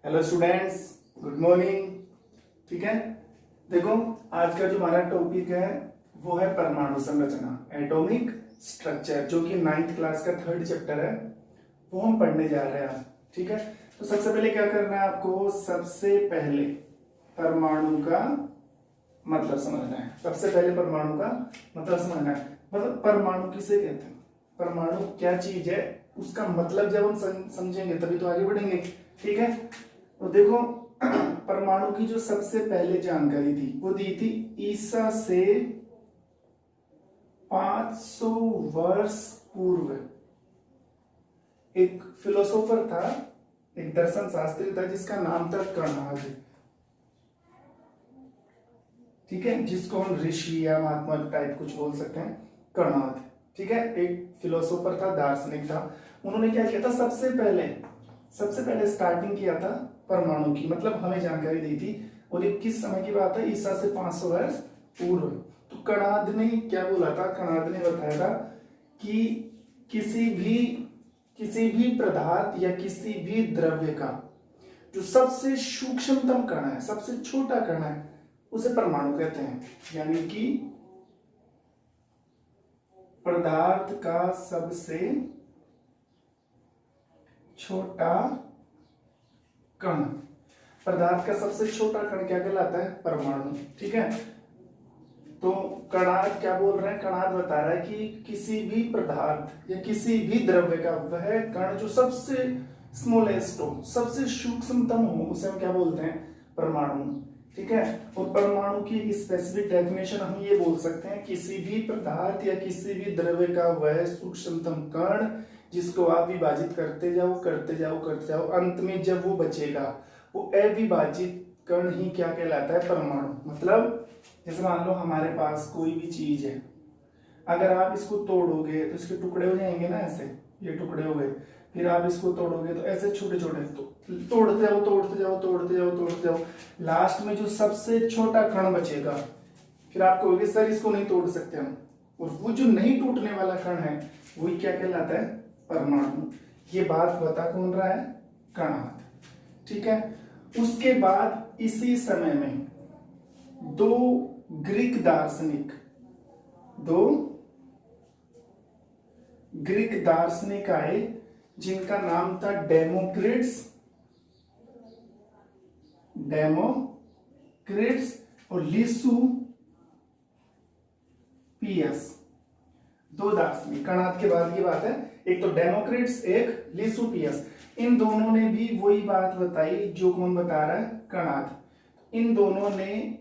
Hello students, good morning. ठीक है, देखो आज का जो हमारा टॉपिक है वो है परमाणु संरचना, एटॉमिक स्ट्रक्चर, जो कि 9th क्लास का 3rd चैप्टर है, वो हम पढ़ने जा रहे हैं। ठीक है, तो सबसे पहले क्या करना है आपको, सबसे पहले परमाणु का मतलब समझना है। सबसे पहले परमाणु का मतलब समझना है। मतलब परमाणु किसे कहते हैं, परमाणु क्या चीज है, उसका मतलब जब हम समझेंगे तभी तो आगे बढ़ेंगे। ठीक है, तो देखो परमाणु की जो सबसे पहले जानकारी थी वो दी थी ईसा से 500 वर्ष पूर्व। एक फिलोसोफर था, एक दर्शन शास्त्री था जिसका नाम था कणाद। ठीक है, जिसको हम ऋषि या महात्मा टाइप कुछ बोल सकते हैं, कणाद। ठीक है, एक फिलोसोफर था, दार्शनिक था। उन्होंने क्या किया था, सबसे पहले स्टार्टिंग किया था परमाणु की, मतलब हमें जानकारी दी थी। और ये किस समय की बात है, ईसा से 500 वर्ष पूर्व। तो कणाद ने क्या बोला था, कणाद ने बताया था कि किसी भी पदार्थ या किसी भी द्रव्य का जो सबसे सूक्ष्मतम कण है, सबसे छोटा कण है, उसे परमाणु कहते हैं। यानी कि पदार्थ का सबसे छोटा कण, पदार्थ का सबसे छोटा कण क्या कहलाता है, परमाणु। ठीक है, तो कणाद क्या बोल रहे हैं, कणाद बता रहा है कि किसी भी पदार्थ या किसी भी द्रव्य का वह कण जो सबसे स्मॉलेस्ट हो, सबसे सूक्ष्मतम हो, उसे हम क्या बोलते हैं, परमाणु। ठीक है, और परमाणु की स्पेसिफिक डेफिनेशन हम ये बोल सकते हैं, किसी भी पदार्थ या किसी भी द्रव्य का वह सूक्ष्मतम कण जिसको आप विभाजित करते जाओ, अंत में जब वो बचेगा वो अविभाजित कण ही क्या कहलाता है, परमाणु। मतलब जैसे मान लो हमारे पास कोई भी चीज है, अगर आप इसको तोड़ोगे तो इसके टुकड़े हो जाएंगे ना, ऐसे ये टुकड़े हो गए। फिर आप इसको तोड़ोगे तो ऐसे छोटे छोटे तोड़ते जाओ, लास्ट में जो सबसे छोटा कण बचेगा, फिर आप कहोगे सर इसको नहीं तोड़ सकते हम। और वो जो नहीं टूटने वाला कण है वही क्या कहलाता है, परमाणु। ये बात बता कौन रहा है, कणाद। ठीक है, उसके बाद इसी समय में दो ग्रीक दार्शनिक आए जिनका नाम था डेमोक्रिट्स और लिसुपियस। दो दार्शनिक, कणाद के बाद की बात है, एक तो डेमोक्रिट्स, एक लिसुपियस। इन दोनों ने भी वही बात बताई जो कौन बता रहा है, कणाद। इन दोनों ने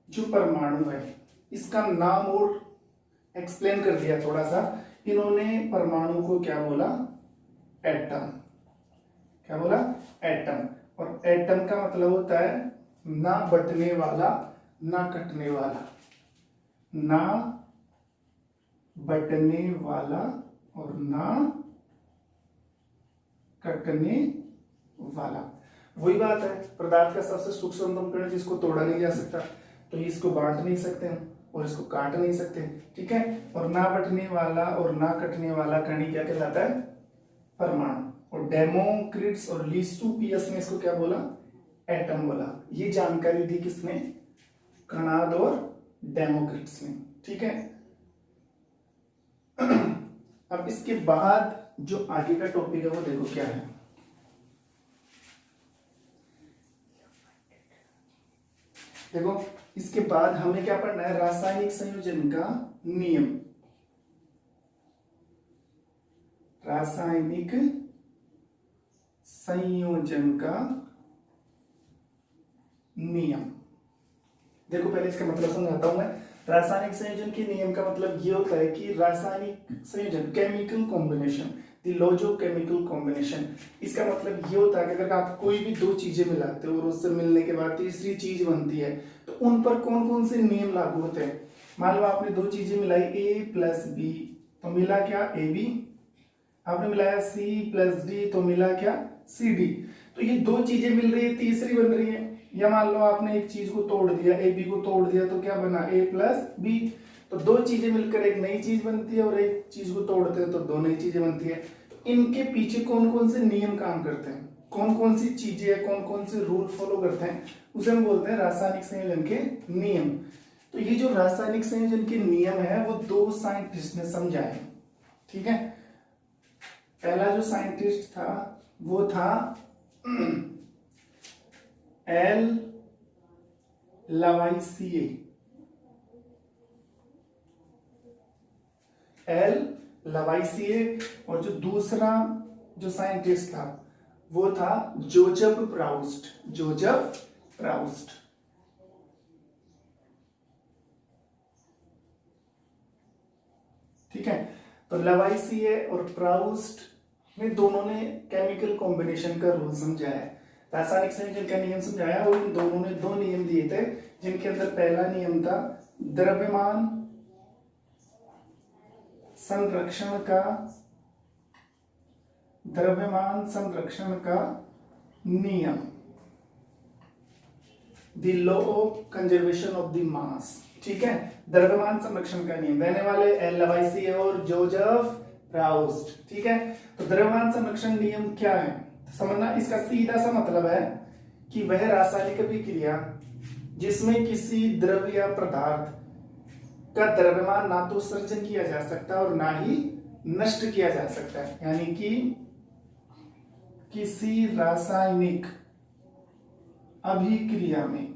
जो परमाणु है इसका नाम और एक्सप्लेन कर दिया थोड़ा सा। इन्होंने परमाणु को क्या बोला, एटम। क्या बोला, एटम। और एटम का मतलब होता है ना बंटने वाला ना कटने वाला, ना बंटने वाला और ना कटने वाला। वही बात है, पदार्थ का सबसे सूक्ष्मतम कण जिसको तोड़ा नहीं जा सकता, तो इसको बांट नहीं सकते हम और इसको काट नहीं सकते। ठीक है, और ना बंटने वाला और ना कटने वाला कण क्या कहलाता है, परमाणु। और डेमोक्रिट्स और लिसुपियस ने इसको क्या बोला, एटम बोला। ये जानकारी दी किसने, कणाद और डेमोक्रिट्स ने। ठीक है, अब इसके बाद जो आगे का टॉपिक है वो देखो क्या है। देखो इसके बाद हमें क्या पढ़ना है, रासायनिक संयोजन का नियम। रासायनिक संयोजन का नियम। देखो पहले इसका मतलब समझाता हूं मैं। रासायनिक संयोजन के नियम का मतलब ये होता है कि रासायनिक संयोजन, chemical combination, the laws of chemical combination. इसका मतलब ये होता है कि अगर आप कोई भी दो चीजें मिलाते हो और उससे मिलने के बाद तीसरी चीज बनती है, तो उन पर कौन कौन से नियम लागू होते हैं। मान लो आपने दो चीजें मिलाई A प्लस बी, तो मिला क्या, AB। आपने मिलाया C प्लस D, तो मिला क्या, CD। तो ये दो चीजें मिल रही है, तीसरी बन रही है। या मान लो आपने एक चीज को तोड़ दिया, AB को तोड़ दिया, तो क्या बना, A प्लस B। तो दो चीजें मिलकर एक नई चीज बनती है और एक चीज को तोड़ते हैं तो दो नई चीजें बनती है। तो इनके पीछे कौन कौन से नियम काम करते हैं, कौन कौन सी चीजें है, कौन कौन से रूल फॉलो करते हैं, उसे हम बोलते हैं रासायनिक संयोजन के नियम। तो ये जो रासायनिक संयोजन के नियम है वो दो साइंटिस्ट ने समझाए, ठीक है। पहला जो साइंटिस्ट था वो था एल लवाइसिए, एल लवाइसिए, और जो दूसरा जो साइंटिस्ट था वो था जोजेफ प्राउस्ट, जोजेफ प्राउस्ट। ठीक है, तो लवाइसिए और प्राउस्ट ने दोनों ने केमिकल कॉम्बिनेशन का रूल समझाया है, रासायनिक संयोजन का नियम समझाया, और इन दोनों ने दो नियम दिए थे, जिनके अंदर पहला नियम था द्रव्यमान संरक्षण का, द्रव्यमान संरक्षण का नियम, the law of conservation of the mass. ठीक है, द्रव्यमान संरक्षण का नियम देने वाले एल लवाइसिए और जोजेफ प्राउस्ट। ठीक है, तो द्रव्यमान संरक्षण नियम क्या है समझना, इसका सीधा सा मतलब है कि वह रासायनिक अभिक्रिया जिसमें किसी द्रव्य या पदार्थ का द्रव्यमान ना तो सृजन किया जा सकता और ना ही नष्ट किया जा सकता है, यानी कि किसी रासायनिक अभिक्रिया में,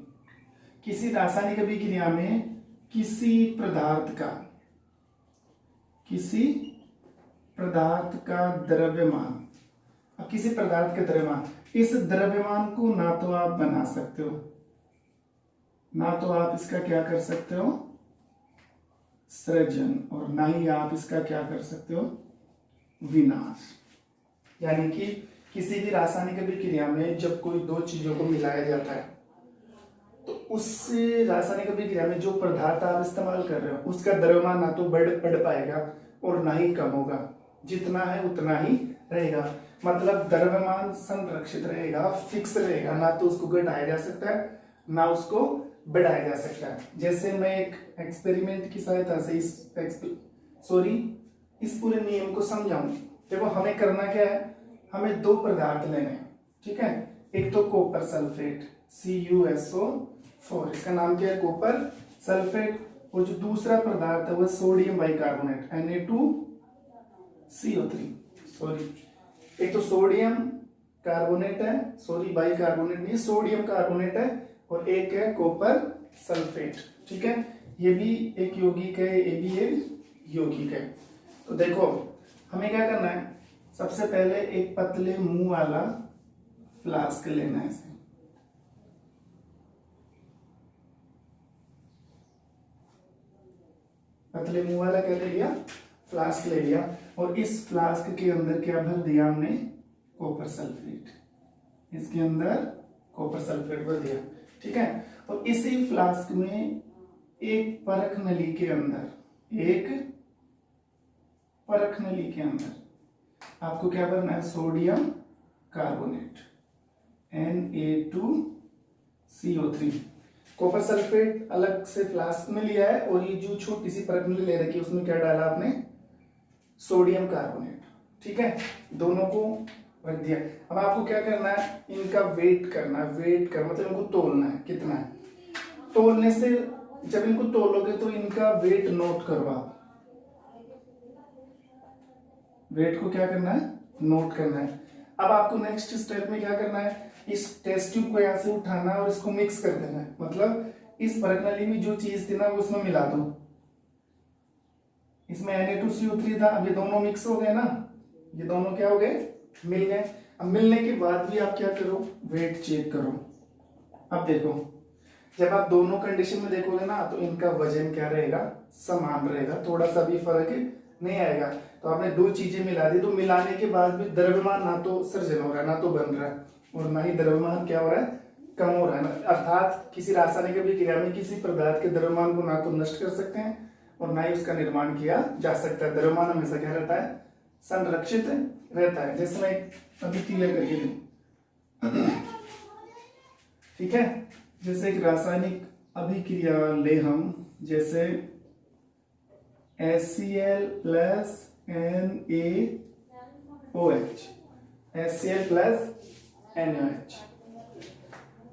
किसी रासायनिक अभिक्रिया में किसी पदार्थ का, किसी पदार्थ का द्रव्यमान, अब किसी पदार्थ का द्रव्यमान, इस द्रव्यमान को ना तो आप बना सकते हो, ना तो आप इसका क्या कर सकते हो सृजन, और ना ही आप इसका क्या कर सकते हो विनाश। यानी कि किसी भी रासायनिक अभिक्रिया में जब कोई दो चीजों को मिलाया जाता है तो उस रासायनिक अभिक्रिया में जो पदार्थ आप इस्तेमाल कर रहे हो उसका द्रव्यमान ना तो बढ़ पाएगा और ना ही कम होगा, जितना है उतना ही रहेगा। मतलब द्रव्यमान संरक्षित रहेगा, फिक्स रहेगा, ना तो उसको घटाया जा सकता है ना उसको बढ़ाया जा सकता है। जैसे मैं एक एक्सपेरिमेंट की सहायता से इस पूरे नियम को समझाऊं। देखो हमें करना क्या है, हमें दो पदार्थ लेने हैं, ठीक है। एक तो कॉपर सल्फेट CuSO4, इसका नाम क्या है कॉपर सल्फेट, और जो दूसरा पदार्थ है वो सोडियम बाइकार्बोनेट Na2CO3। सॉरी, एक तो सोडियम कार्बोनेट है, सॉरी बाइकार्बोनेट नहीं, सोडियम कार्बोनेट है, और एक है कॉपर सल्फेट। ठीक है, ये भी एक यौगिक है, ये भी एक यौगिक है। तो देखो हमें क्या करना है, सबसे पहले एक पतले मुंह वाला फ्लास्क लेना है, इसे पतले मुंह वाला क्या ले लिया, फ्लास्क ले लिया, और इस फ्लास्क के अंदर क्या भर दिया हमने कॉपर सल्फेट, इसके अंदर कॉपर सल्फेट भर दिया। ठीक है, और इसी फ्लास्क में एक परख नली के अंदर, एक परख नली के अंदर आपको क्या भरना है sodium carbonate Na2CO3। Copper sulphate अलग से फ्लास्क में लिया है, और ये जो छोटी सी परख नली ले रखी है उसमें क्या डाला आपने सोडियम कार्बोनेट। ठीक है, दोनों को रख दिया। अब आपको क्या करना है, इनका वेट करना है, वेट कर मतलब इनको तोलना है, कितना है। तोलने से जब इनको तोलोगे तो इनका वेट नोट करो आप, वेट को क्या करना है नोट करना है। अब आपको नेक्स्ट स्टेप में क्या करना है, इस टेस्ट ट्यूब को यहां से उठाना है और इसको मिक्स कर देना है। मतलब इस परख नली में जो चीज थी ना वो उसमें मिला दो, इसमें Na2CO3 था, अब ये दोनों मिक्स हो गए ना, ये दोनों क्या हो गए मिल गए। अब मिलने के बाद भी आप क्या करो वेट चेक करो। अब देखो जब आप दोनों कंडीशन में देखोगे ना तो इनका वजन क्या रहेगा समान रहेगा, थोड़ा सा भी फर्क नहीं आएगा। तो आपने दो चीजें मिला दी, तो मिलाने के बाद भी द्रव्यमान ना तो सृजन हो रहा है ना तो बन रहा है, और ना ही द्रव्यमान क्या हो रहा है कम हो रहा है। अर्थात किसी रासायनिक अभिक्रिया में किसी पदार्थ के द्रव्यमान को ना तो नष्ट कर सकते हैं और ना ही उसका निर्माण किया जा सकता है। द्रव्यमान हमेशा क्या रहता है संरक्षित रहता है। जैसे मैं अभी क्लियर करके दूं, ठीक है, जैसे एक रासायनिक अभिक्रिया ले हम, जैसे HCl plus NaOH, HCl plus NaOH।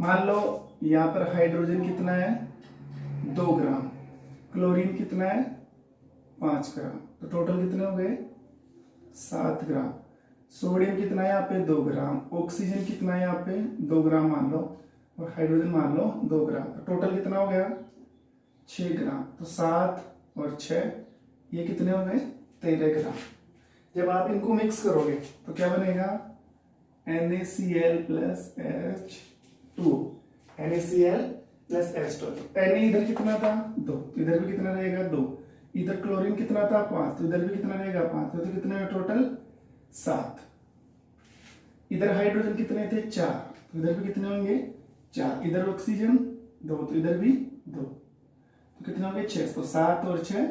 मान लो यहाँ पर हाइड्रोजन कितना है 2 ग्राम, क्लोरीन कितना है 5 ग्राम, तो टोटल कितने हो गए 7 ग्राम। सोडियम कितना है यहाँ पे 2 ग्राम, ऑक्सीजन कितना है यहाँ पे 2 ग्राम मान लो, और हाइड्रोजन मान लो 2 ग्राम, तो टोटल कितना हो गया 6 ग्राम। तो 7 और 6 ये कितने हो गए 13 ग्राम। जब आप इनको मिक्स करोगे तो क्या बनेगा NaCl plus H2, NaCl plus H2। Na इधर कितना था 2, इधर भी कितना रहेगा 2, इधर क्लोरीन कितना था 5, तो इधर भी कितना रहेगा 5, तो कितने में टोटल 7। इधर हाइड्रोजन कितने थे 4, तो इधर भी कितने होंगे 4, इधर ऑक्सीजन 2, तो इधर भी 2, तो कितने होंगे 6। तो 7 और 6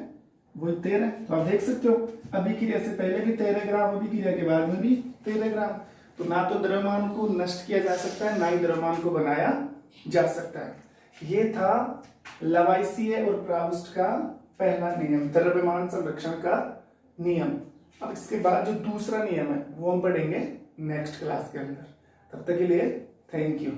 वही 13। तो आप देख सकते हो अभी क्रिया से पहले भी 13 ग्राम, अभी क्रिया के बाद में भी 13 ग्राम। तो ना तो द्रव्यमान को नष्ट किया जा सकता है, ना ही द्रव्यमान को बनाया जा सकता है। ये था लवाइसिए और प्राउस्ट का पहला नियम, द्रव्यमान संरक्षण का नियम। अब इसके बाद जो दूसरा नियम है वो हम पढ़ेंगे नेक्स्ट क्लास के अंदर। तब तक के लिए थैंक यू।